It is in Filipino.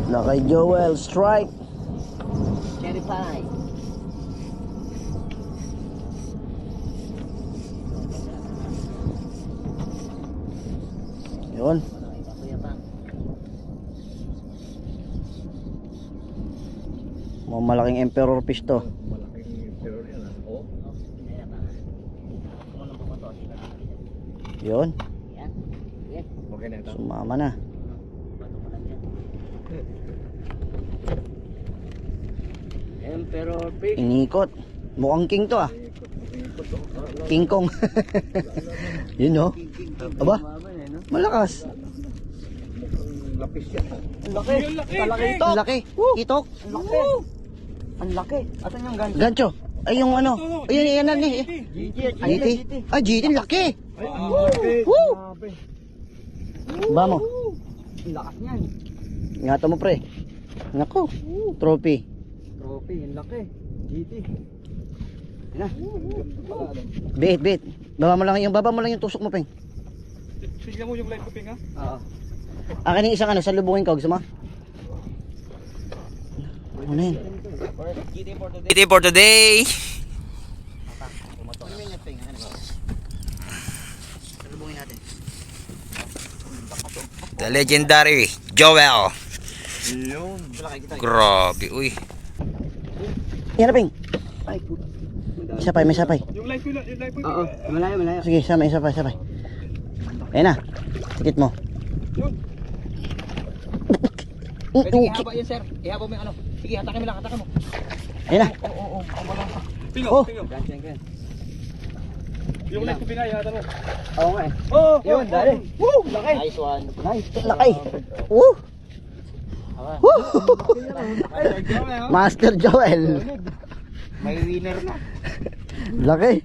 Lakay Joel, strike. Cherry pie. Yun. Mga malaking emperor fish to. Malaking emperor yan ah. Oo. Yun. Yan. Yes. Okay na ito. Sumama na. Bato ko lang yan. Emperor fish. Inikot. Mukhang king to ah. King Kong. Yun no. Aba. Malakas. Lapis yan. Ang laki. Ang laki. Itok. Ang laki. Ang laki. Asan yung gancho? Gancho. Ay yung ano. Ayun yan eh. GT. Ah GT laki. Woo! Ba mo. Ang lakas niyan. Ingatan mo pre. Nako. Trophy. Trophy. Ang laki. GT. Yan na. Bait. Baba mo lang yung tusok mo, peng. Tignan mo yung live ko, Ping, ha? Oo. Akin yung isang ano, salubungin ko, gusto mo? Ano yun? GT for today. Salubungin natin. The legendary Joel. Yun. Grabe, uy. Yan na, peng. Ay, puta. Sapay, may sapay. Yung live ko, Oo. Malayo. Sige, sapay. Ayan na. Tikit mo. Yun. Pwede ihaba yun, sir. Ihaba mo yung ano. Sige, hatakin mo lang. Ayan na. Oo. Ping, Oh. Ping. Ganyan. Yung live ko, Ping, ay, hata mo. Oo nga eh. Oh, Yun, dali. Woo! Laki. Nice one. Nice. Laki. Woo! Woo! Master Joel. May winner na. Laki.